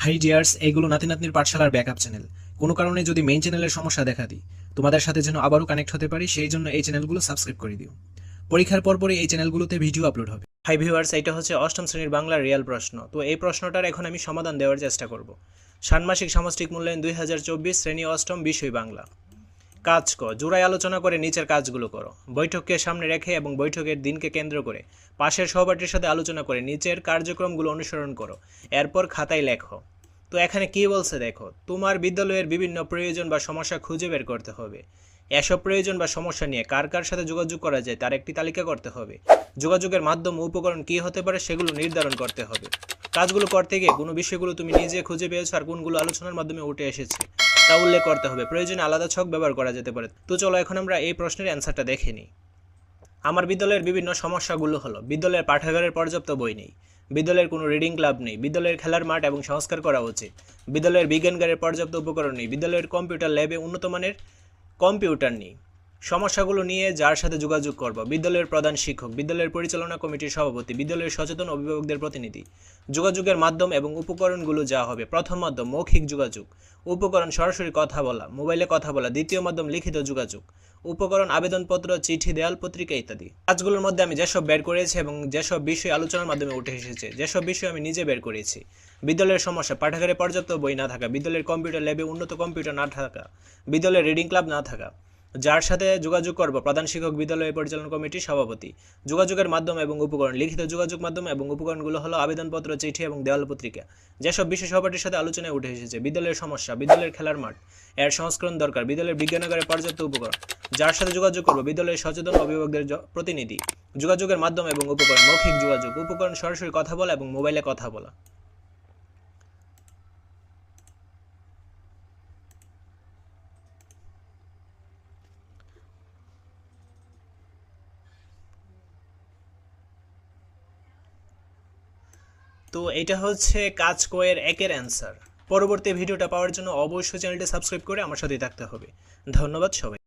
High dears, এগুলো নাতি নাতনির পাঠশালার ব্যাকআপ চ্যানেল। কোনো কারণে যদি মেইন চ্যানেলের সমস্যা দেখা দিই, তোমাদের সাথে যেন আবারও কানেক্ট হতে পারি, সেই জন্য এই চ্যানেলগুলো সাবস্ক্রাইব করে দিও। পরীক্ষার পরপরই এই চ্যানেলগুলোতে ভিডিও আপলোড হবে। হাই ভিউয়ার্স, এটা হচ্ছে অষ্টম শ্রেণীর বাংলার রিয়াল প্রশ্ন। তো এই প্রশ্নটার এখন আমি সমাধান দেওয়ার চেষ্টা করব। ষান্মাসিক সামষ্টিক মূল্যায়ন 2024, শ্রেণী অষ্টম, বিষয় বাংলা। কাজ ক, জোড়ায় আলোচনা করে নিচের কাজগুলো করো। বৈঠককে সামনে রেখে এবং বৈঠকের দিনকে কেন্দ্র করে পাশের সহপাঠীর সাথে আলোচনা করে নিচের কার্যক্রমগুলো অনুসরণ করো। এরপর খাতায় লেখো। তো এখানে কি বলছে দেখো, তোমার বিদ্যালয়ের বিভিন্ন প্রয়োজন বা সমস্যা খুঁজে বের করতে হবে। এসব প্রয়োজন বা সমস্যা নিয়ে কার কার সাথে যোগাযোগ করা যায় তার একটি তালিকা করতে হবে। যোগাযোগের মাধ্যম ও উপকরণ কী হতে পারে সেগুলো নির্ধারণ করতে হবে। কাজগুলো করতে গিয়ে কোনো বিষয়গুলো তুমি নিজে খুঁজে পেয়েছো আর কোনগুলো আলোচনার মাধ্যমে উঠে এসেছে তা উল্লেখ করতে হবে। প্রয়োজনে আলাদা ছক ব্যবহার করা যেতে পারে। তো চলো এখন আমরা এই প্রশ্নের অ্যান্সারটা দেখে নিই। আমার বিদ্যালয়ের বিভিন্ন সমস্যাগুলো হলো, বিদ্যালয়ের পাঠাগারের পর্যাপ্ত বই নেই, বিদ্যালয়ের কোনো রিডিং ক্লাব নেই, বিদ্যালয়ের খেলার মাঠ এবং সংস্কার করা উচিত, বিদ্যালয়ের বিজ্ঞানগারের পর্যাপ্ত উপকরণ নেই, বিদ্যালয়ের কম্পিউটার ল্যাবে উন্নত মানের কম্পিউটার নেই। সমস্যাগুলো নিয়ে যার সাথে যোগাযোগ করব, বিদ্যালয়ের প্রধান শিক্ষক, বিদ্যালয়ের পরিচালনা কমিটির সভাপতি, বিদ্যালয়ের সচেতন অভিভাবকদের প্রতিনিধি। যোগাযোগের মাধ্যম এবং উপকরণগুলো যা হবে, প্রথম মাধ্যম মৌখিক যোগাযোগ, উপকরণ সরাসরি কথা বলা, মোবাইলে কথা বলা, দ্বিতীয় মাধ্যম লিখিত যোগাযোগ, উপকরণ আবেদনপত্র, চিঠি, দেয়াল পত্রিকা ইত্যাদি। কাজগুলোর মধ্যে আমি যেসব বের করেছি এবং যেসব বিষয় আলোচনার মাধ্যমে উঠে এসেছে, যেসব বিষয় আমি নিজে বের করেছি: বিদ্যালয়ের সমস্যা, পাঠাগারে পর্যাপ্ত বই না থাকা, বিদ্যালয়ের কম্পিউটার ল্যাবে উন্নত কম্পিউটার না থাকা, বিদ্যালয়ের রিডিং ক্লাব না থাকা। যার সাথে যোগাযোগ করব, প্রধান শিক্ষক, বিদ্যালয় পরিচালনা কমিটির সভাপতি। যোগাযোগের মাধ্যম এবং উপকরণ, লিখিত যোগাযোগ মাধ্যম এবং উপকরণগুলো হলো আবেদনপত্র, চিঠি এবং দেওয়াল পত্রিকা। যেসব বিষয় সহপাঠীর সাথে আলোচনায় উঠে এসেছে: বিদ্যালয়ের সমস্যা, বিদ্যালয়ের খেলার মাঠ এর সংস্করণ দরকার, বিদ্যালয়ের বিজ্ঞানাগারে পর্যাপ্ত উপকরণ। যার সাথে যোগাযোগ করব, বিদ্যালয়ের সচেতন অভিভাবকদের প্রতিনিধি। যোগাযোগের মাধ্যম এবং উপকরণ মৌখিক যোগাযোগ, উপকরণ সরাসরি কথা বলা এবং মোবাইলে কথা বলা। তো এটা হচ্ছে কাজ কয়ের একের অ্যান্সার। পরবর্তী ভিডিওটা পাওয়ার জন্য অবশ্যই চ্যানেলটি সাবস্ক্রাইব করে আমার সাথেই থাকতে হবে। ধন্যবাদ সবাই।